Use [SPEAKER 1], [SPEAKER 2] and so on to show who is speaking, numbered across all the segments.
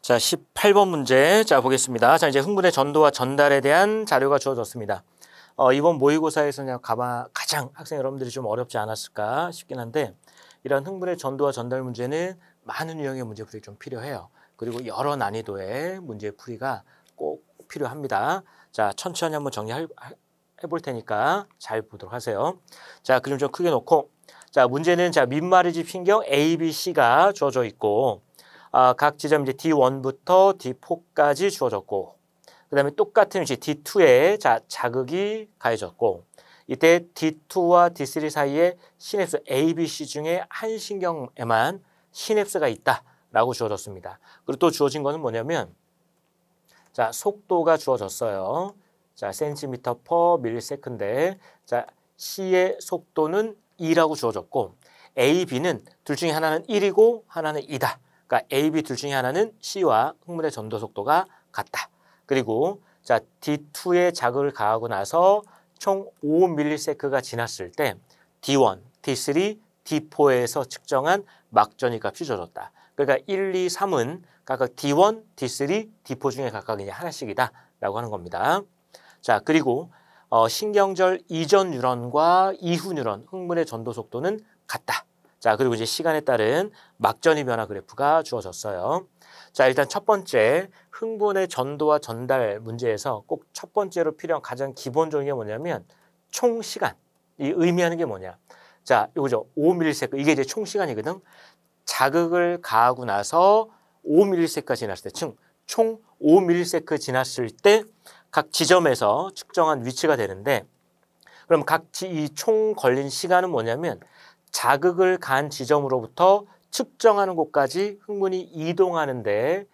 [SPEAKER 1] 자, 18번 문제. 자, 보겠습니다. 자, 이제 흥분의 전도와 전달에 대한 자료가 주어졌습니다. 이번 모의고사에서 그냥 가장 학생 여러분들이 좀 어렵지 않았을까 싶긴 한데, 이런 흥분의 전도와 전달 문제는 많은 유형의 문제풀이 좀 필요해요. 그리고 여러 난이도의 문제풀이가 꼭 필요합니다. 자, 천천히 한번 해볼 테니까 잘 보도록 하세요. 자, 그림 좀 크게 놓고, 자, 문제는 자, 민마르지 핀경 A, B, C가 주어져 있고, 각 지점 이제 D1부터 D4까지 주어졌고, 그 다음에 똑같은 위치 D2에 자극이 가해졌고, 이때 D2와 D3 사이에 시냅스 A, B, C 중에 한 신경에만 시냅스가 있다라고 주어졌습니다. 그리고 또 주어진 거는 뭐냐면, 자, 속도가 주어졌어요. 자, 센티미터 퍼 밀리세컨드. 자, C의 속도는 2라고 주어졌고, A, B는 둘 중에 하나는 1이고 하나는 2다. 그러니까 A, B 둘 중에 하나는 C와 흥분의 전도 속도가 같다. 그리고 자, D2에 자극을 가하고 나서 총 5ms가 지났을 때 D1, D3, D4에서 측정한 막전이 값이 주어졌다. 그러니까 1, 2, 3은 각각 D1, D3, D4 중에 각각 이제 하나씩이다 라고 하는 겁니다. 자, 그리고 신경절 이전 뉴런과 이후 뉴런 흥분의 전도 속도는 같다. 자, 그리고 이제 시간에 따른 막전이 변화 그래프가 주어졌어요. 자, 일단 첫 번째 흥분의 전도와 전달 문제에서 꼭 첫 번째로 필요한 가장 기본적인 게 뭐냐면 총 시간이 의미하는 게 뭐냐. 자, 요거죠. 5ms 이게 이제 총 시간이거든. 자극을 가하고 나서 5ms가 지났을 때, 총 5ms 지났을 때 각 지점에서 측정한 위치가 되는데, 그럼 이 총 걸린 시간은 뭐냐면 자극을 간 지점으로부터 측정하는 곳까지 흥분이 이동하는데,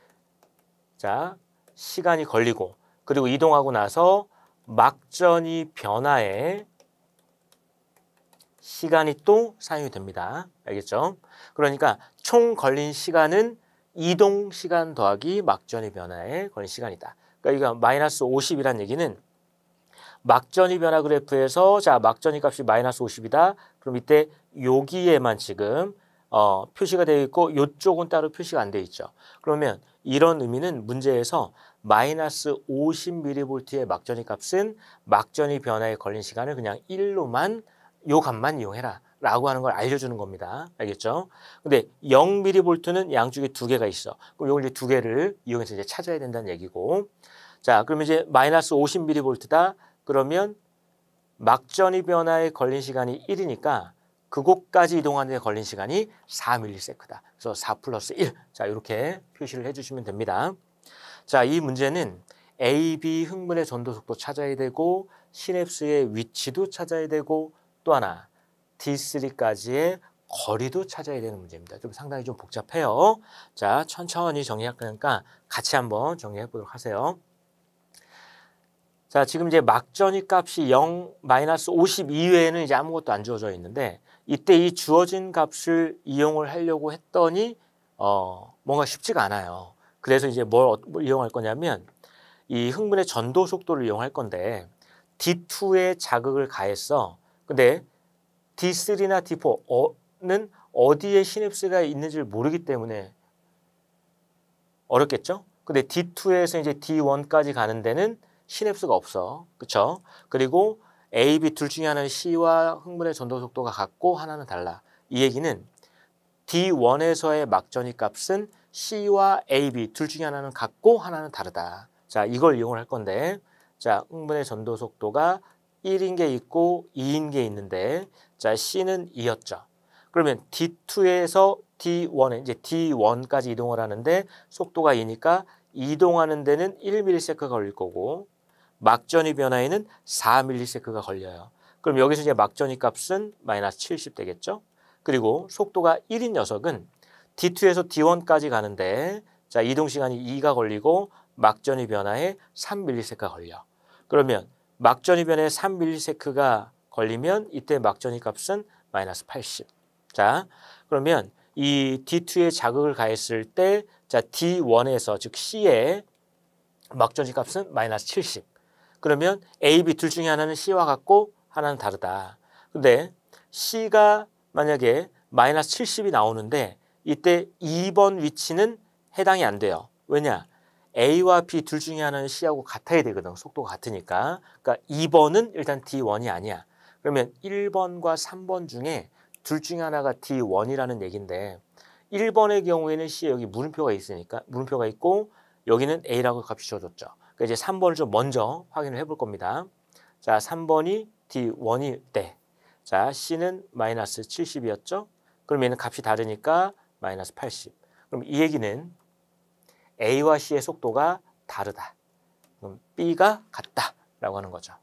[SPEAKER 1] 자, 시간이 걸리고, 그리고 이동하고 나서 막전이 변화에 시간이 또 사용이 됩니다. 알겠죠? 그러니까 총 걸린 시간은 이동 시간 더하기 막전이 변화에 걸린 시간이다. 그러니까 이거 마이너스 50이란 얘기는 막전이 변화 그래프에서 자, 막전이 값이 마이너스 50이다. 그럼 이때 여기에만 지금 표시가 되어 있고 이쪽은 따로 표시가 안 되어 있죠. 그러면 이런 의미는 문제에서 마이너스 50mV의 막전이 값은 막전이 변화에 걸린 시간을 그냥 1로만 요 값만 이용해라 라고 하는 걸 알려주는 겁니다. 알겠죠? 근데 0mV는 양쪽에 두 개가 있어. 그럼 이걸 이제 두 개를 이용해서 이제 찾아야 된다는 얘기고. 자, 그러면 이제 마이너스 50mV다. 그러면 막전이 변화에 걸린 시간이 1이니까 그곳까지 이동하는 데 걸린 시간이 4ms다. 그래서 4 플러스 1. 자, 이렇게 표시를 해주시면 됩니다. 자, 이 문제는 A, B 흥분의 전도 속도 찾아야 되고 시냅스의 위치도 찾아야 되고 또 하나 D3까지의 거리도 찾아야 되는 문제입니다. 좀 상당히 좀 복잡해요. 자, 천천히 정리할 거니까 같이 한번 정리해 보도록 하세요. 자, 지금 이제 막전이 값이 0, 마이너스 50 이외에는 이제 아무것도 안 주어져 있는데 이때 이 주어진 값을 이용을 하려고 했더니 뭔가 쉽지가 않아요. 그래서 이제 뭘 이용할 거냐면 이 흥분의 전도 속도를 이용할 건데 D2에 자극을 가했어. 근데 D3나 D4는 어디에 시냅스가 있는지를 모르기 때문에 어렵겠죠? 근데 D2에서 이제 D1까지 가는 데는 시냅스가 없어. 그쵸? 그리고 A, B 둘 중에 하나는 C와 흥분의 전도 속도가 같고 하나는 달라. 이 얘기는 D1에서의 막전이 값은 C와 A, B 둘 중에 하나는 같고 하나는 다르다. 자, 이걸 이용을 할 건데, 자, 흥분의 전도 속도가 1인 게 있고 2인 게 있는데, 자, C는 2였죠. 그러면 D2에서 D1에 이제 D1까지 이동을 하는데 속도가 2니까 이동하는 데는 1ms가 걸릴 거고 막전이 변화에는 4ms가 걸려요. 그럼 여기서 이제 막전이 값은 마이너스 70 되겠죠? 그리고 속도가 1인 녀석은 D2에서 D1까지 가는데 자, 이동 시간이 2가 걸리고 막전이 변화에 3ms가 걸려. 그러면 막전이 변화에 3ms가 걸리면 이때 막전이 값은 마이너스 80. 자, 그러면 이 D2에 자극을 가했을 때 자, D1에서 즉 C의 막전이 값은 마이너스 70. 그러면 A, B 둘 중에 하나는 C와 같고 하나는 다르다. 근데 C가 만약에 마이너스 70이 나오는데 이때 2번 위치는 해당이 안 돼요. 왜냐? A와 B 둘 중에 하나는 C하고 같아야 되거든. 속도가 같으니까. 그러니까 2번은 일단 D1이 아니야. 그러면 1번과 3번 중에 둘 중에 하나가 D1이라는 얘기인데 1번의 경우에는 C에 여기 물음표가 있으니까 물음표가 있고 여기는 A라고 값이 주어졌죠. 그러니까 이제 3번을 좀 먼저 확인을 해볼 겁니다. 자, 3번이 D1일 때 자, C는 마이너스 70이었죠. 그럼 얘는 값이 다르니까 마이너스 80. 그럼 이 얘기는 A와 C의 속도가 다르다. 그럼 B가 같다라고 하는 거죠.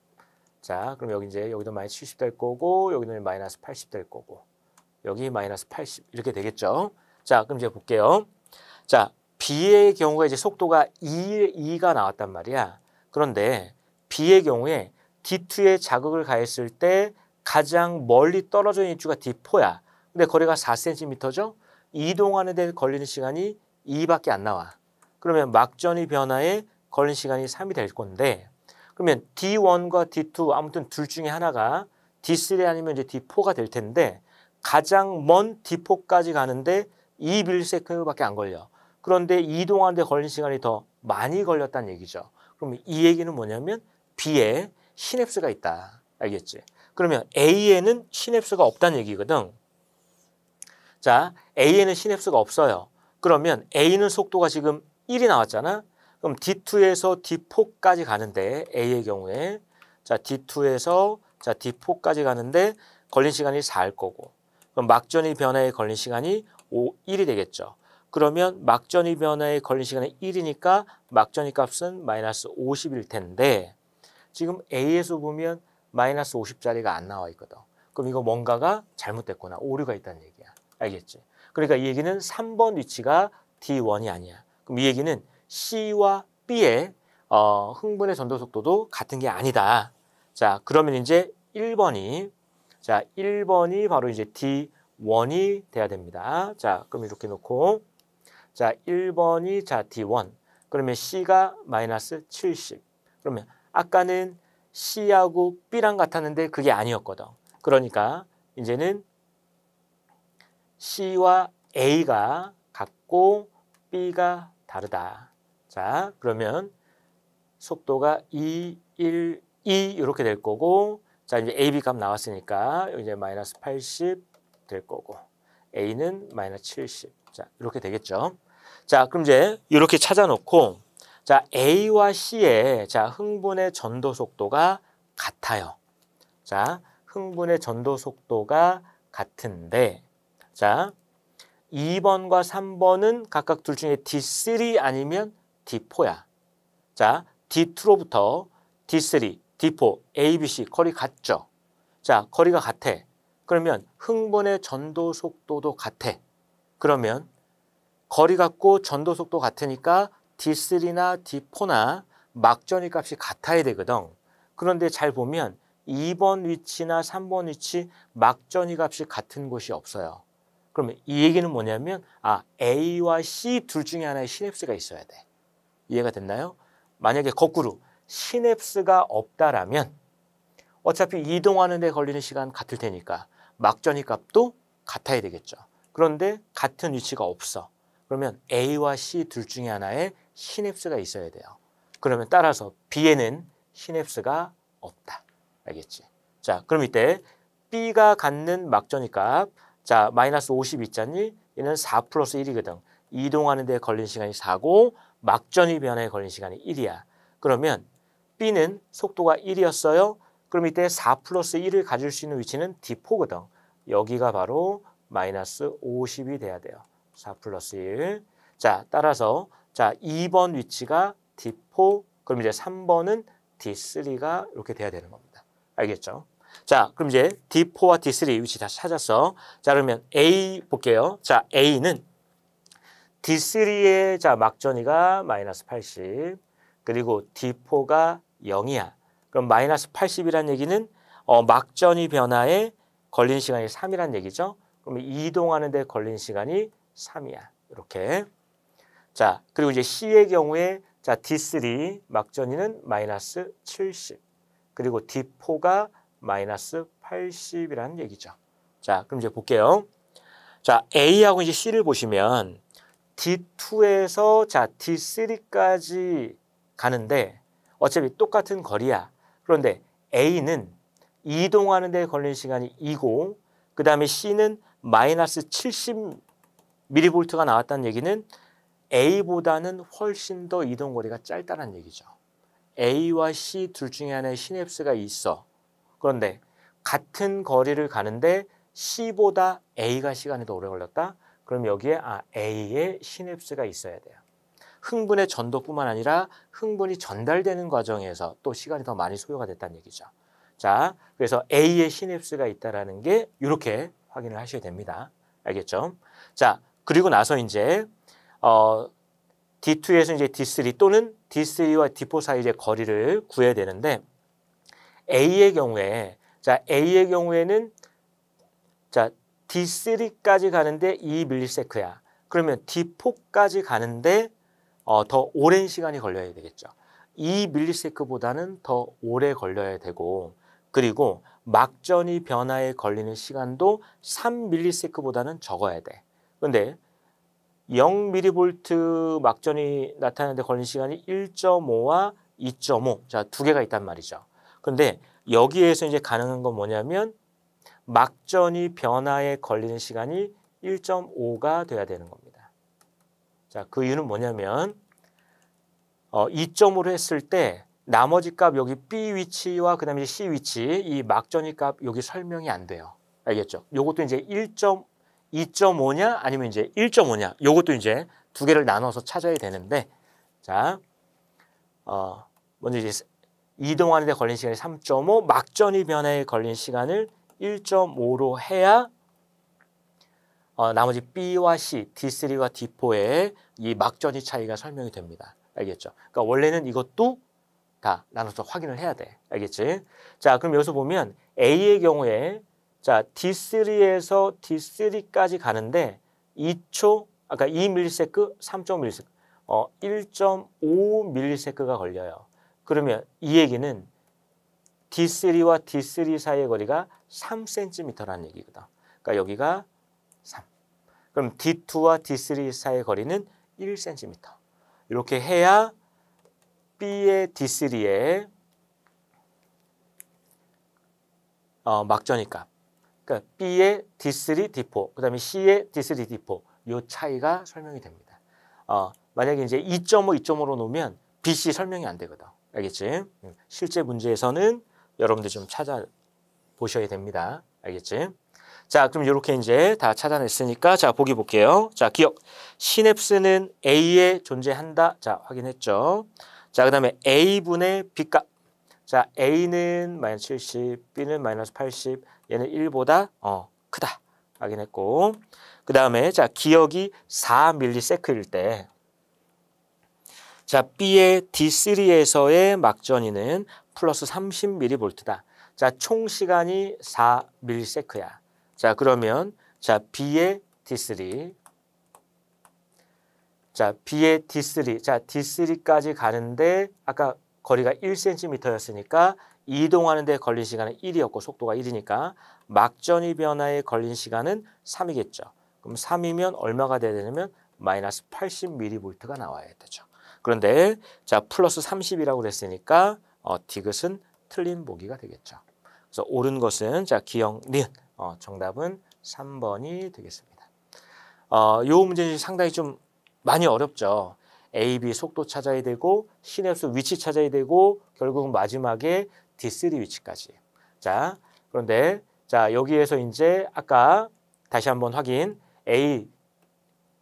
[SPEAKER 1] 자, 그럼 여기 이제 여기도 마이너스 70 될 거고 여기는 마이너스 80 될 거고 여기 마이너스 80 이렇게 되겠죠. 자, 그럼 이제 볼게요. 자, B의 경우가 이제 속도가 2가 나왔단 말이야. 그런데 B의 경우에 D2에 자극을 가했을 때 가장 멀리 떨어져 있는 위치가 D4야. 근데 거리가 4cm죠. 이동하는 데 걸리는 시간이 2밖에 안 나와. 그러면 막전이 변화에 걸리는 시간이 3이 될 건데 그러면 D1과 D2 아무튼 둘 중에 하나가 D3 아니면 이제 D4가 될 텐데 가장 먼 D4까지 가는데 2ms밖에 안 걸려. 그런데 이동하는 데 걸린 시간이 더 많이 걸렸다는 얘기죠. 그럼 이 얘기는 뭐냐면 B에 시냅스가 있다. 알겠지? 그러면 A에는 시냅스가 없다는 얘기거든. 자, A에는 시냅스가 없어요. 그러면 A는 속도가 지금 1이 나왔잖아. 그럼 D2에서 D4까지 가는데 A의 경우에 자 D2에서 자 D4까지 가는데 걸린 시간이 4일 거고 그럼 막전이 변화에 걸린 시간이 1이 되겠죠. 그러면 막전이 변화에 걸린 시간이 1이니까 막전이 값은 마이너스 50일 텐데 지금 A에서 보면 마이너스 50짜리가 안 나와 있거든. 그럼 이거 뭔가가 잘못됐구나. 오류가 있다는 얘기야. 알겠지? 그러니까 이 얘기는 3번 위치가 D1이 아니야. 그럼 이 얘기는 C와 B의 흥분의 전도 속도도 같은 게 아니다. 자, 그러면 이제 1번이 바로 이제 D1이 돼야 됩니다. 자, 그럼 이렇게 놓고 자, 1번이 자 D1. 그러면 C가 마이너스 70. 그러면 아까는 C하고 B랑 같았는데 그게 아니었거든. 그러니까 이제는 C와 A가 같고 B가 다르다. 자, 그러면 속도가 2, 1, 2 이렇게 될 거고 자, 이제 AB 값 나왔으니까 이제 마이너스 80 될 거고 A는 마이너스 70. 자, 이렇게 되겠죠. 자, 그럼 이제 이렇게 찾아놓고 자, A와 C의 자, 흥분의 전도 속도가 같아요. 자, 흥분의 전도 속도가 같은데 자, 2번과 3번은 각각 둘 중에 D3 아니면 D4야. 자, D2로부터 D3, D4, A, B, C 거리 같죠? 자, 거리가 같아. 그러면 흥분의 전도 속도도 같아. 그러면 거리 같고 전도 속도 같으니까 D3나 D4나 막전이 값이 같아야 되거든. 그런데 잘 보면 2번 위치나 3번 위치 막전이 값이 같은 곳이 없어요. 그러면 이 얘기는 뭐냐면 A와 C 둘 중에 하나의 시냅스가 있어야 돼. 이해가 됐나요? 만약에 거꾸로 시냅스가 없다라면 어차피 이동하는 데 걸리는 시간 같을 테니까 막전이 값도 같아야 되겠죠. 그런데 같은 위치가 없어. 그러면 A와 C 둘 중에 하나의 시냅스가 있어야 돼요. 그러면 따라서 B에는 시냅스가 없다. 알겠지? 자, 그럼 이때 B가 갖는 막전이 값 자, 마이너스 50 있잖니? 얘는 4 플러스 1이거든. 이동하는 데 걸린 시간이 4고 막전이 변화에 걸린 시간이 1이야. 그러면 B는 속도가 1이었어요. 그럼 이때 4 플러스 1을 가질 수 있는 위치는 D4거든. 여기가 바로 마이너스 50이 돼야 돼요. 4 플러스 1. 자, 따라서 자 2번 위치가 D4, 그럼 이제 3번은 D3가 이렇게 돼야 되는 겁니다. 알겠죠? 자, 그럼 이제 D4와 D3 위치 다시 찾았어. 자, 그러면 A 볼게요. 자, A는 D3의 자 막전이가 마이너스 80, 그리고 D4가 0이야. 그럼 마이너스 80이란 얘기는 막전이 변화에 걸린 시간이 3이란 얘기죠. 그러면 이동하는 데 걸린 시간이 3이야. 이렇게. 자, 그리고 이제 C의 경우에 자 D3 막전이는 마이너스 70, 그리고 D4가 마이너스 80이라는 얘기죠. 자, 그럼 이제 볼게요. 자, A하고 이제 C를 보시면 D2에서 자 D3까지 가는데 어차피 똑같은 거리야. 그런데 A는 이동하는 데 걸리는 시간이 2고 그 다음에 C는 마이너스 70mV가 나왔다는 얘기는 A보다는 훨씬 더 이동거리가 짧다는 얘기죠. A와 C 둘 중에 하나의 시냅스가 있어. 그런데 같은 거리를 가는데 C보다 A가 시간이 더 오래 걸렸다? 그럼 여기에 A의 시냅스가 있어야 돼요. 흥분의 전도뿐만 아니라 흥분이 전달되는 과정에서 또 시간이 더 많이 소요가 됐다는 얘기죠. 자, 그래서 A의 시냅스가 있다는 게 이렇게 확인을 하셔야 됩니다. 알겠죠? 자, 그리고 나서 이제 D2에서 이제 D3 또는 D3와 D4 사이의 거리를 구해야 되는데 A의 경우에는 자 D3까지 가는데 2ms야. 그러면 D4까지 가는데 더 오랜 시간이 걸려야 되겠죠. 2ms보다는 더 오래 걸려야 되고 그리고 막전이 변화에 걸리는 시간도 3ms보다는 적어야 돼. 그런데 0mV 막전이 나타나는데 걸린 시간이 1.5와 2.5. 자, 두 개가 있단 말이죠. 근데 여기에서 이제 가능한 건 뭐냐면 막전이 변화에 걸리는 시간이 1.5가 돼야 되는 겁니다. 자, 그 이유는 뭐냐면 2.5로 했을 때 나머지 값 여기 B 위치와 그다음에 C 위치 이 막전이 값 여기 설명이 안 돼요. 알겠죠? 요것도 이제 2.5냐 아니면 이제 1.5냐 요것도 이제 두 개를 나눠서 찾아야 되는데 자 먼저 이제 이동하는 데 걸린 시간이 3.5 막전이 변화에 걸린 시간을 1.5로 해야 나머지 B와 C, D3와 D4의 이 막전이 차이가 설명이 됩니다. 알겠죠? 그러니까 원래는 이것도 다 나눠서 확인을 해야 돼. 알겠지? 자, 그럼 여기서 보면 A의 경우에 자, D3에서 D3까지 가는데 2초, 아까 2ms, 3.5ms, 1.5ms가 걸려요. 그러면 이 얘기는 D3와 D3 사이의 거리가 3cm라는 얘기거든. 그러니까 여기가 3. 그럼 D2와 D3 사이의 거리는 1cm. 이렇게 해야 B의 D3의 막전이 값. 그러니까 B의 D3, D4, 그다음에 C의 D3, D4 요 차이가 설명이 됩니다. 만약에 이제 2.5, 2.5로 놓으면 BC 설명이 안 되거든. 알겠지? 실제 문제에서는 여러분들 좀 찾아보셔야 됩니다. 알겠지? 자, 그럼 이렇게 이제 다 찾아냈으니까 자, 보기 볼게요. 자, 기억. 시냅스는 A에 존재한다. 자, 확인했죠? 자, 그다음에 A분의 B값. 자, A는 마이너스 70, B는 마이너스 80, 얘는 1보다 크다. 확인했고. 그다음에 자, 기억이 4ms일 때 자, B의 D3에서의 막전이는 플러스 30mV다. 자, 총 시간이 4ms야. 자, 그러면 자, B의 D3. 자, B의 D3. 자, D3까지 가는데 아까 거리가 1cm였으니까 이동하는 데 걸린 시간은 1이었고 속도가 1이니까 막전이 변화에 걸린 시간은 3이겠죠. 그럼 3이면 얼마가 돼야 되냐면 마이너스 80mV가 나와야 되죠. 그런데 자, 플러스 30이라고 그랬으니까 디귿은 틀린 보기가 되겠죠. 그래서 옳은 것은 자, 기억, 니은. 정답은 3번이 되겠습니다. 요 문제는 상당히 좀 많이 어렵죠. A, B 속도 찾아야 되고 시냅스 위치 찾아야 되고 결국 마지막에 D3 위치까지. 자, 그런데 자, 여기에서 이제 아까 다시 한번 확인. A,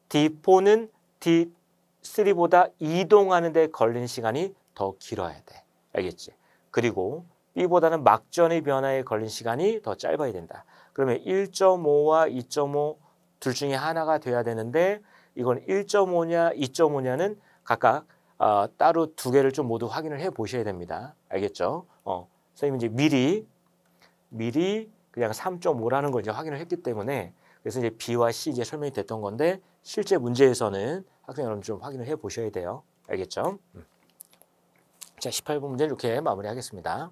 [SPEAKER 1] D4는 D3보다 이동하는 데 걸린 시간이 더 길어야 돼. 알겠지? 그리고 B보다는 막전의 변화에 걸린 시간이 더 짧아야 된다. 그러면 1.5와 2.5 둘 중에 하나가 돼야 되는데 이건 1.5냐 2.5냐는 각각 따로 두 개를 좀 모두 확인을 해 보셔야 됩니다. 알겠죠? 선생님이 이제 미리 그냥 3.5라는 걸 이제 확인을 했기 때문에 그래서 이제 B와 C 이제 설명이 됐던 건데 실제 문제에서는 학생 여러분 좀 확인을 해 보셔야 돼요. 알겠죠? 자, 18번 문제 이렇게 마무리하겠습니다.